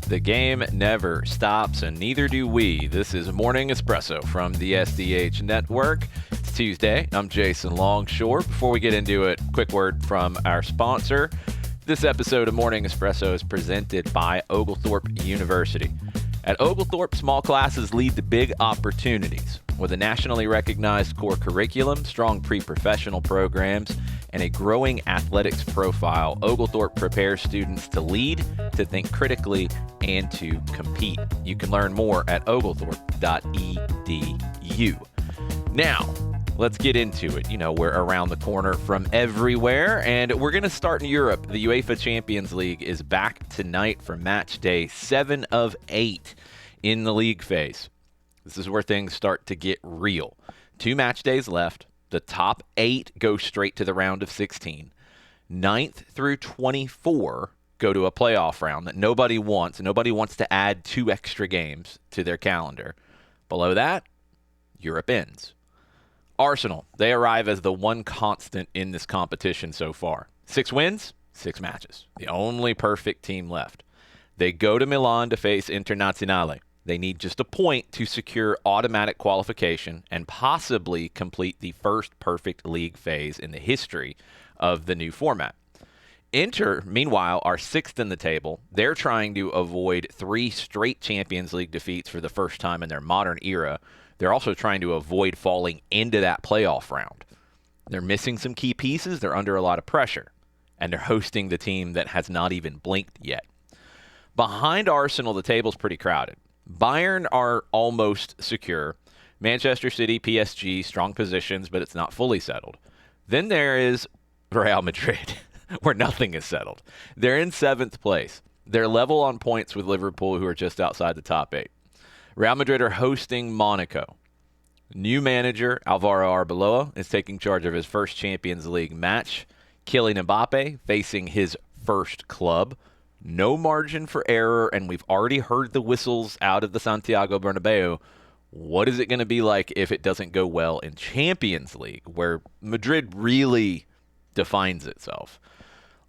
The game never stops, and neither do we. This is Morning Espresso from the SDH Network. It's Tuesday. I'm Jason Longshore. Before we get into it, quick word from our sponsor. This episode of Morning Espresso is presented by Oglethorpe University. At Oglethorpe, small classes lead to big opportunities. With a nationally recognized core curriculum, strong pre-professional programs, and a growing athletics profile, Oglethorpe prepares students to lead, to think critically, and to compete. You can learn more at oglethorpe.edu. Now, let's get into it. You know, we're around the corner from everywhere, and we're going to start in Europe. The UEFA Champions League is back tonight for Matchday 7 of 8 in the league phase. This is where things start to get real. 2 match days left. The top 8 go straight to the round of 16. 9th through 24 go to a playoff round that nobody wants. Nobody wants to add 2 extra games to their calendar. Below that, Europe ends. Arsenal, they arrive as the one constant in this competition so far. 6 wins, 6 matches. The only perfect team left. They go to Milan to face Internazionale. They need just a point to secure automatic qualification and possibly complete the first perfect league phase in the history of the new format. Inter, meanwhile, are 6th in the table. They're trying to avoid 3 straight Champions League defeats for the first time in their modern era. They're also trying to avoid falling into that playoff round. They're missing some key pieces. They're under a lot of pressure. And they're hosting the team that has not even blinked yet. Behind Arsenal, the table's pretty crowded. Bayern are almost secure. Manchester City, PSG, strong positions, but it's not fully settled. Then there is Real Madrid, where nothing is settled. They're in 7th place. They're level on points with Liverpool, who are just outside the top 8. Real Madrid are hosting Monaco. New manager, Alvaro Arbeloa, is taking charge of his first Champions League match. Kylian Mbappe facing his first club. No margin for error, and we've already heard the whistles out of the Santiago Bernabeu. What is it going to be like if it doesn't go well in Champions League, where Madrid really defines itself?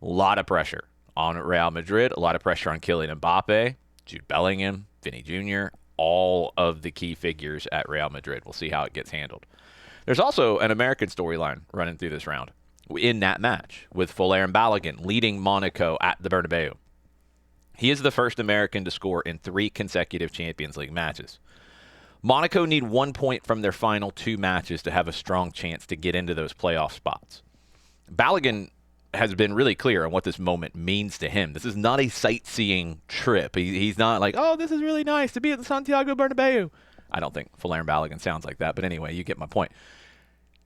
A lot of pressure on Real Madrid, a lot of pressure on Kylian Mbappe, Jude Bellingham, Vinny Jr., all of the key figures at Real Madrid. We'll see how it gets handled. There's also an American storyline running through this round in that match, with Folarin Balogun leading Monaco at the Bernabeu. He is the first American to score in 3 consecutive Champions League matches. Monaco need 1 point from their final 2 matches to have a strong chance to get into those playoff spots. Balogun has been really clear on what this moment means to him. This is not a sightseeing trip. He's not like, oh, this is really nice to be at the Santiago Bernabeu. I don't think Folarin Balogun sounds like that, but anyway, you get my point.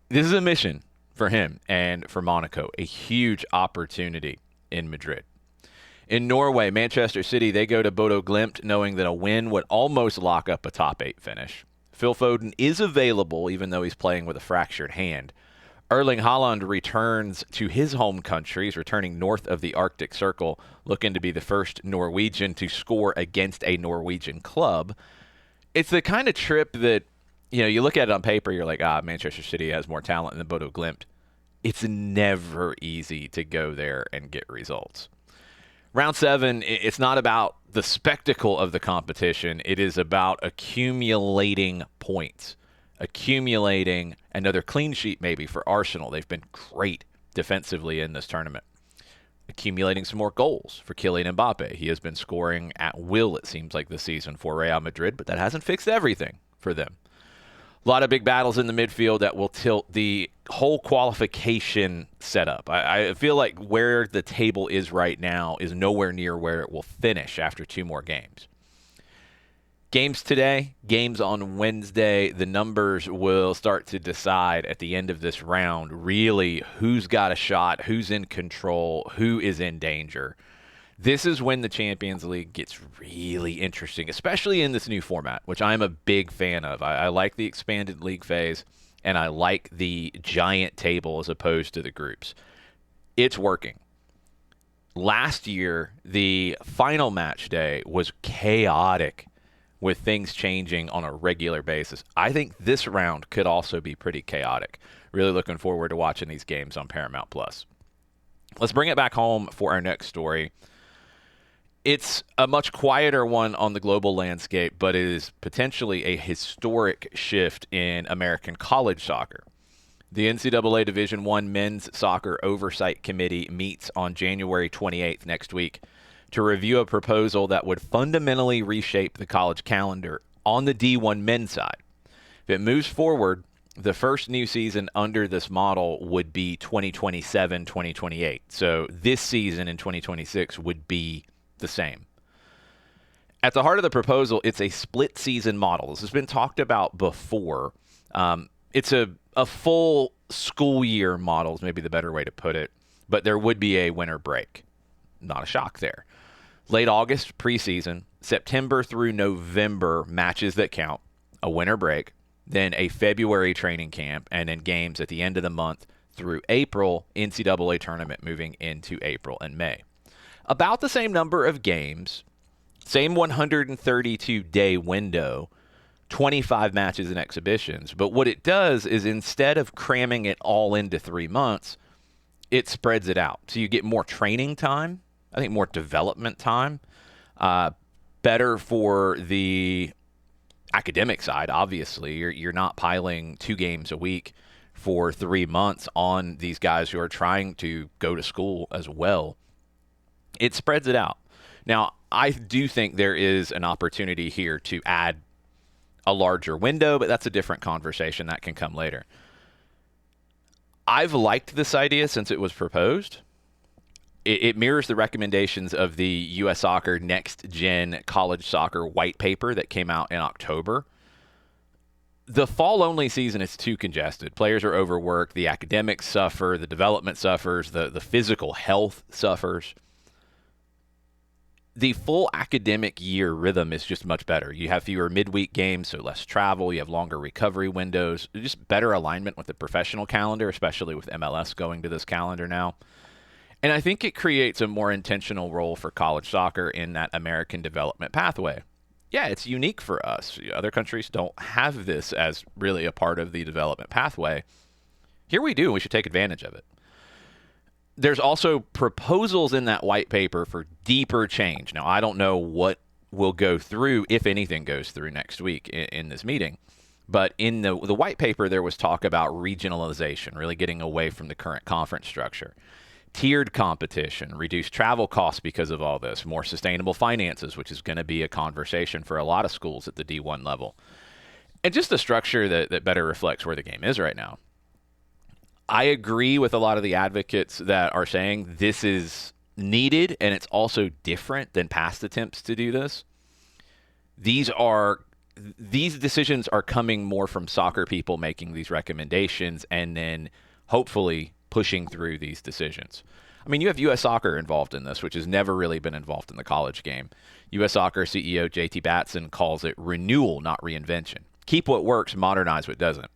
This is a mission for him and for Monaco, a huge opportunity in Madrid. In Norway, Manchester City, they go to Bodo Glimt knowing that a win would almost lock up a top 8 finish. Phil Foden is available, even though he's playing with a fractured hand. Erling Haaland returns to his home country. He's returning north of the Arctic Circle, looking to be the first Norwegian to score against a Norwegian club. It's the kind of trip that, you look at it on paper, you're like, Manchester City has more talent than Bodo Glimt. It's never easy to go there and get results. Round 7, it's not about the spectacle of the competition. It is about accumulating points, accumulating another clean sheet maybe for Arsenal. They've been great defensively in this tournament. Accumulating some more goals for Kylian Mbappe. He has been scoring at will, it seems like, this season for Real Madrid, but that hasn't fixed everything for them. A lot of big battles in the midfield that will tilt the whole qualification setup. I feel like where the table is right now is nowhere near where it will finish after 2 more games. Games today, games on Wednesday, the numbers will start to decide at the end of this round really who's got a shot, who's in control, who is in danger. This is when the Champions League gets really interesting, especially in this new format, which I'm a big fan of. I like the expanded league phase, and I like the giant table as opposed to the groups. It's working. Last year, the final match day was chaotic with things changing on a regular basis. I think this round could also be pretty chaotic. Really looking forward to watching these games on Paramount+. Let's bring it back home for our next story. It's a much quieter one on the global landscape, but it is potentially a historic shift in American college soccer. The NCAA Division I Men's Soccer Oversight Committee meets on January 28th next week to review a proposal that would fundamentally reshape the college calendar on the D1 men's side. If it moves forward, the first new season under this model would be 2027-2028. So this season in 2026 would be the same. At the heart of the proposal, it's a split season model. This has been talked about before. It's a full school year model is maybe the better way to put it, but there would be a winter break. Not a shock there. Late August preseason, September through November matches that count, a winter break, then a February training camp, and then games at the end of the month through April, NCAA tournament moving into April and May. About the same number of games, same 132-day window, 25 matches and exhibitions. But what it does is instead of cramming it all into 3 months, it spreads it out. So you get more training time, I think more development time, better for the academic side, obviously. You're not piling 2 games a week for 3 months on these guys who are trying to go to school as well. It spreads it out. Now, I do think there is an opportunity here to add a larger window, but that's a different conversation that can come later. I've liked this idea since it was proposed. It mirrors the recommendations of the U.S. Soccer Next Gen College Soccer White Paper that came out in October. The fall-only season is too congested. Players are overworked. The academics suffer. The development suffers. The physical health suffers. The full academic year rhythm is just much better. You have fewer midweek games, so less travel. You have longer recovery windows. Just better alignment with the professional calendar, especially with MLS going to this calendar now. And I think it creates a more intentional role for college soccer in that American development pathway. Yeah, it's unique for us. Other countries don't have this as really a part of the development pathway. Here we do, and we should take advantage of it. There's also proposals in that white paper for deeper change. Now, I don't know what will go through, if anything goes through next week in this meeting. But in the white paper, there was talk about regionalization, really getting away from the current conference structure. Tiered competition, reduced travel costs because of all this, more sustainable finances, which is going to be a conversation for a lot of schools at the D1 level. And just a structure that better reflects where the game is right now. I agree with a lot of the advocates that are saying this is needed and it's also different than past attempts to do this. These decisions are coming more from soccer people making these recommendations and then hopefully pushing through these decisions. I mean, you have U.S. Soccer involved in this, which has never really been involved in the college game. U.S. Soccer CEO J.T. Batson calls it renewal, not reinvention. Keep what works, modernize what doesn't.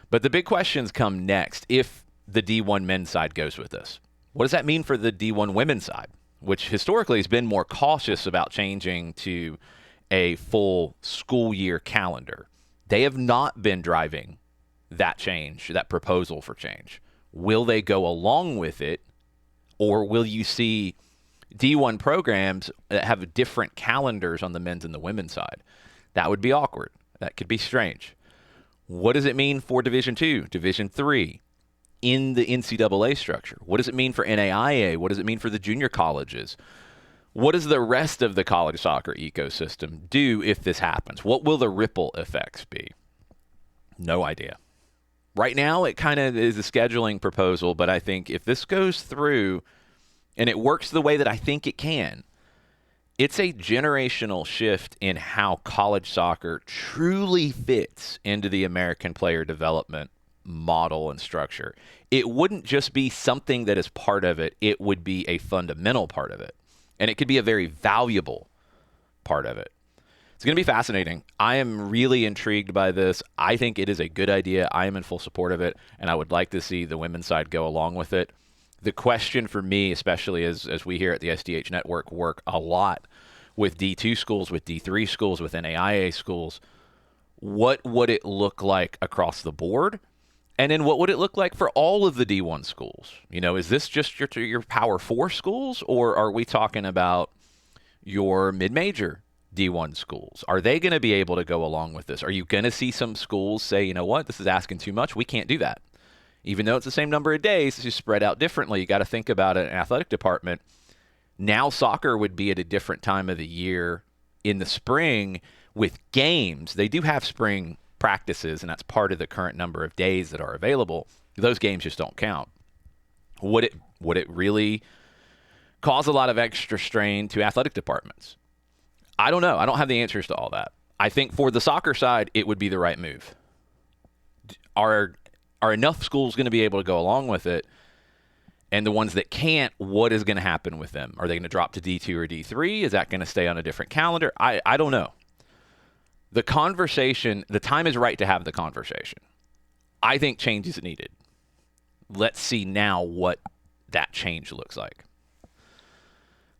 But the big questions come next if the D1 men's side goes with this. What does that mean for the D1 women's side, which historically has been more cautious about changing to a full school year calendar? They have not been driving that change, that proposal for change. Will they go along with it, or will you see D1 programs that have different calendars on the men's and the women's side? That would be awkward. That could be strange. What does it mean for Division II, Division III in the NCAA structure? What does it mean for NAIA? What does it mean for the junior colleges? What does the rest of the college soccer ecosystem do if this happens? What will the ripple effects be? No idea. Right now, it kind of is a scheduling proposal, but I think if this goes through and it works the way that I think it can, it's a generational shift in how college soccer truly fits into the American player development model and structure. It wouldn't just be something that is part of it. It would be a fundamental part of it. And it could be a very valuable part of it. It's going to be fascinating. I am really intrigued by this. I think it is a good idea. I am in full support of it, and I would like to see the women's side go along with it. The question for me, especially as we here at the SDH Network work a lot with D2 schools, with D3 schools, with NAIA schools, what would it look like across the board? And then what would it look like for all of the D1 schools? You know, is this just your Power 4 schools, or are we talking about your mid-major D1 schools? Are they going to be able to go along with this? Are you going to see some schools say, you know what, this is asking too much. We can't do that. Even though it's the same number of days, it's just spread out differently. You got to think about an athletic department. Now soccer would be at a different time of the year in the spring with games. They do have spring practices, and that's part of the current number of days that are available. Those games just don't count. Would it really cause a lot of extra strain to athletic departments? I don't know. I don't have the answers to all that. I think for the soccer side, it would be the right move. Are enough schools going to be able to go along with it? And the ones that can't, what is going to happen with them? Are they going to drop to D2 or D3? Is that going to stay on a different calendar? I don't know. The conversation, the time is right to have the conversation. I think change is needed. Let's see now what that change looks like.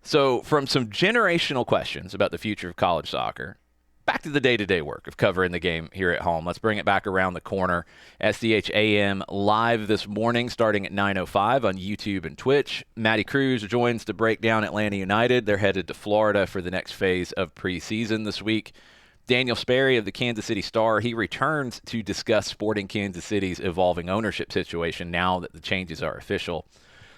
So from some generational questions about the future of college soccer, back to the day-to-day work of covering the game here at home. Let's bring it back around the corner. SDH AM live this morning starting at 9:05 on YouTube and Twitch. Maddie Cruz joins to break down Atlanta United. They're headed to Florida for the next phase of preseason this week. Daniel Sperry of the Kansas City Star, he returns to discuss Sporting Kansas City's evolving ownership situation now that the changes are official.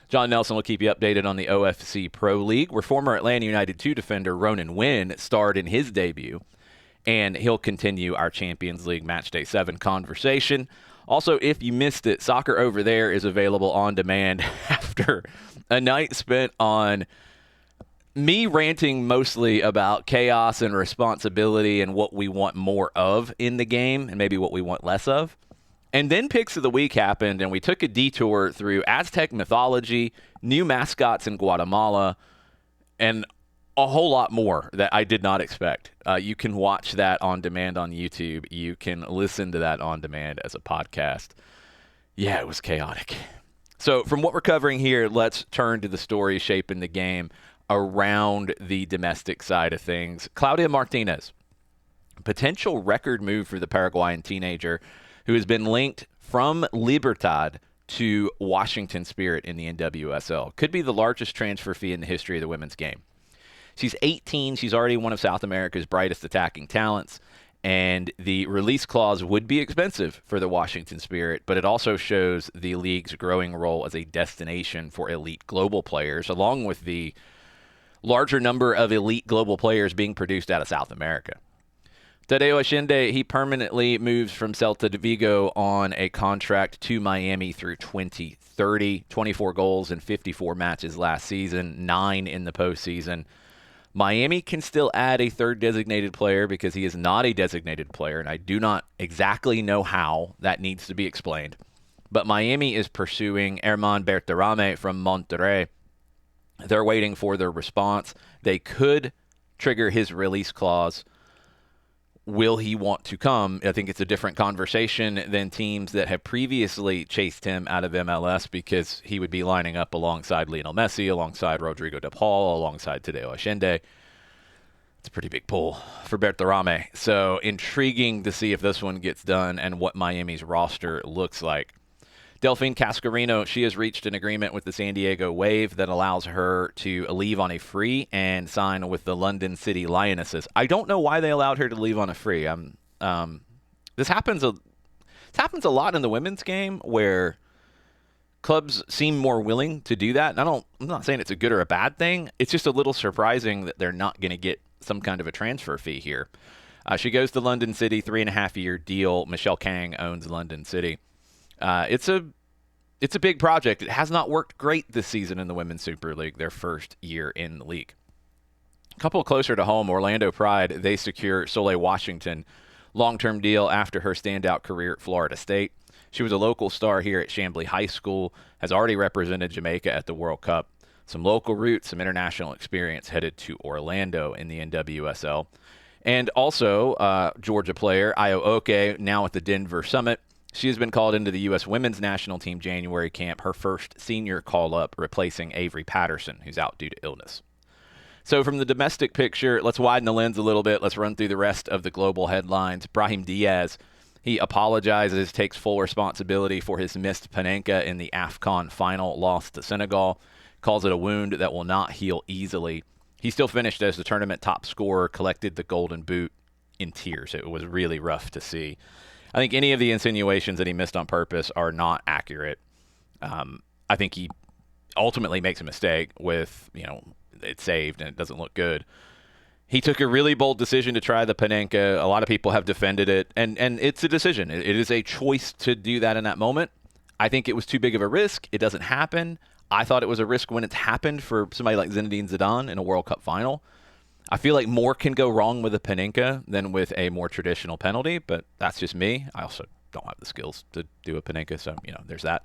John Nelson will keep you updated on the OFC Pro League, where former Atlanta United 2 defender Ronan Wynn starred in his debut, and he'll continue our Champions League Matchday 7 conversation. Also, if you missed it, Soccer Over There is available on demand after a night spent on me ranting mostly about chaos and responsibility and what we want more of in the game and maybe what we want less of. And then Picks of the Week happened, and we took a detour through Aztec mythology, new mascots in Guatemala, and a whole lot more that I did not expect. You can watch that on demand on YouTube. You can listen to that on demand as a podcast. Yeah, it was chaotic. So from what we're covering here, let's turn to the story shaping the game around the domestic side of things. Claudia Martinez, potential record move for the Paraguayan teenager who has been linked from Libertad to Washington Spirit in the NWSL. Could be the largest transfer fee in the history of the women's game. She's 18. She's already one of South America's brightest attacking talents, and the release clause would be expensive for the Washington Spirit, but it also shows the league's growing role as a destination for elite global players, along with the larger number of elite global players being produced out of South America. Tadeo Ashende, he permanently moves from Celta de Vigo on a contract to Miami through 2030. 24 goals in 54 matches last season, 9 in the postseason. Miami can still add a third designated player because he is not a designated player, and I do not exactly know how. That needs to be explained. But Miami is pursuing Herman Berterame from Monterrey. They're waiting for their response. They could trigger his release clause. Will he want to come? I think it's a different conversation than teams that have previously chased him out of MLS because he would be lining up alongside Lionel Messi, alongside Rodrigo de Paul, alongside Tadeo Ashende. It's a pretty big pull for Berterame. So intriguing to see if this one gets done and what Miami's roster looks like. Delphine Cascarino, she has reached an agreement with the San Diego Wave that allows her to leave on a free and sign with the London City Lionesses. I don't know why they allowed her to leave on a free. This happens a lot in the women's game where clubs seem more willing to do that. And I'm not saying it's a good or a bad thing. It's just a little surprising that they're not going to get some kind of a transfer fee here. She goes to London City, 3.5-year deal. Michelle Kang owns London City. It's a big project. It has not worked great this season in the Women's Super League, their first year in the league. A couple closer to home, Orlando Pride, they secure Soleil Washington, long-term deal after her standout career at Florida State. She was a local star here at Chambly High School, has already represented Jamaica at the World Cup. Some local roots, some international experience headed to Orlando in the NWSL. And also, Georgia player Ayo Oke, now at the Denver Summit. She has been called into the U.S. Women's National Team January camp, her first senior call-up, replacing Avery Patterson, who's out due to illness. So from the domestic picture, let's widen the lens a little bit. Let's run through the rest of the global headlines. Brahim Diaz, he apologizes, takes full responsibility for his missed Panenka in the AFCON final loss to Senegal, calls it a wound that will not heal easily. He still finished as the tournament top scorer, collected the golden boot in tears. It was really rough to see. I think any of the insinuations that he missed on purpose are not accurate. I think he ultimately makes a mistake with, it's saved and it doesn't look good. He took a really bold decision to try the Panenka. A lot of people have defended it, and it's a decision. It is a choice to do that in that moment. I think it was too big of a risk. It doesn't happen. I thought it was a risk when it's happened for somebody like Zinedine Zidane in a World Cup final. I feel like more can go wrong with a Panenka than with a more traditional penalty, but that's just me. I also don't have the skills to do a Panenka, so, there's that.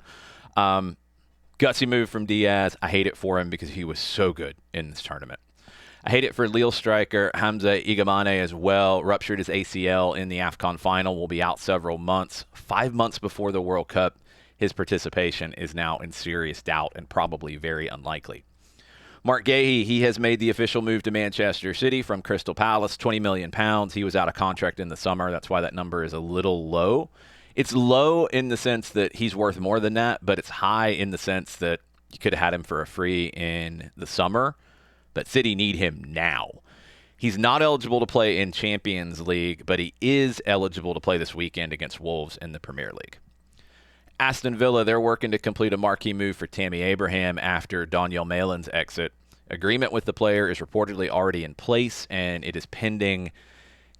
Gutsy move from Diaz. I hate it for him because he was so good in this tournament. I hate it for Lille striker Hamza Igamane as well. Ruptured his ACL in the AFCON final. Will be out several months. 5 months before the World Cup, his participation is now in serious doubt and probably very unlikely. Mark Gahey, he has made the official move to Manchester City from Crystal Palace, £20 million. He was out of contract in the summer. That's why that number is a little low. It's low in the sense that he's worth more than that, but it's high in the sense that you could have had him for a free in the summer. But City need him now. He's not eligible to play in Champions League, but he is eligible to play this weekend against Wolves in the Premier League. Aston Villa, they're working to complete a marquee move for Tammy Abraham after Daniel Malin's exit. Agreement with the player is reportedly already in place, and it is pending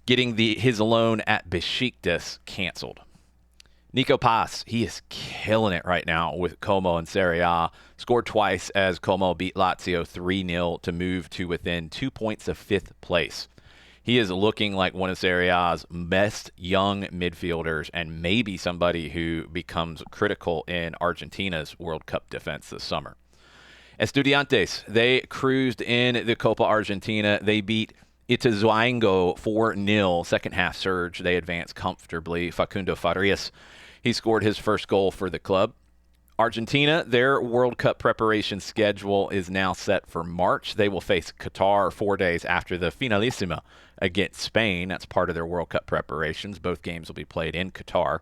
getting his loan at Besiktas canceled. Nico Paz, he is killing it right now with Como in Serie A. Scored twice as Como beat Lazio 3-0 to move to within 2 points of 5th place. He is looking like one of Serie A's best young midfielders and maybe somebody who becomes critical in Argentina's World Cup defense this summer. Estudiantes, they cruised in the Copa Argentina. They beat Ituzaingó 4-0. Second half surge. They advanced comfortably. Facundo Farias, he scored his first goal for the club. Argentina, their World Cup preparation schedule is now set for March. They will face Qatar 4 days after the Finalissima against Spain. That's part of their World Cup preparations. Both games will be played in Qatar.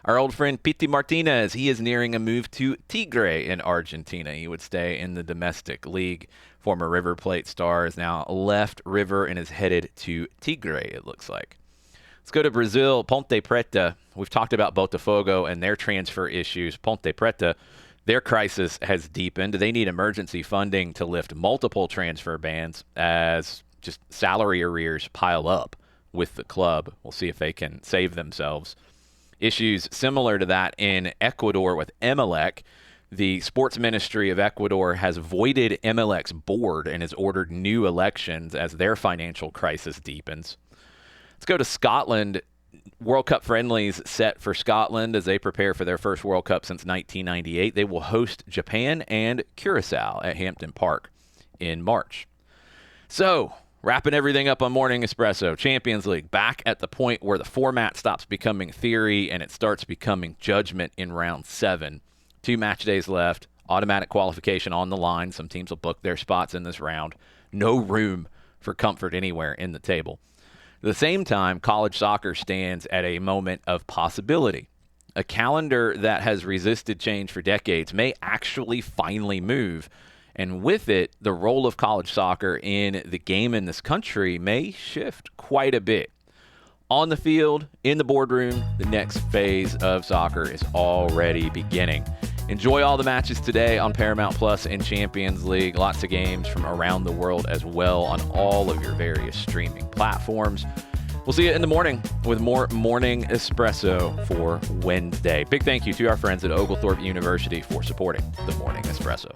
Our old friend Pity Martinez, he is nearing a move to Tigre in Argentina. He would stay in the domestic league. Former River Plate star has now left River and is headed to Tigre, it looks like. Let's go to Brazil. Ponte Preta. We've talked about Botafogo and their transfer issues. Ponte Preta, their crisis has deepened. They need emergency funding to lift multiple transfer bans as just salary arrears pile up with the club. We'll see if they can save themselves. Issues similar to that in Ecuador with Emelec. The Sports Ministry of Ecuador has voided Emelec's board and has ordered new elections as their financial crisis deepens. Let's go to Scotland. World Cup friendlies set for Scotland as they prepare for their first World Cup since 1998. They will host Japan and Curacao at Hampton Park in March. So, wrapping everything up on Morning Espresso, Champions League, back at the point where the format stops becoming theory and it starts becoming judgment in round 7. 2 match days left, automatic qualification on the line. Some teams will book their spots in this round. No room for comfort anywhere in the table. At the same time, college soccer stands at a moment of possibility. A calendar that has resisted change for decades may actually finally move. And with it, the role of college soccer in the game in this country may shift quite a bit. On the field, in the boardroom, the next phase of soccer is already beginning. Enjoy all the matches today on Paramount Plus and Champions League. Lots of games from around the world as well on all of your various streaming platforms. We'll see you in the morning with more Morning Espresso for Wednesday. Big thank you to our friends at Oglethorpe University for supporting the Morning Espresso.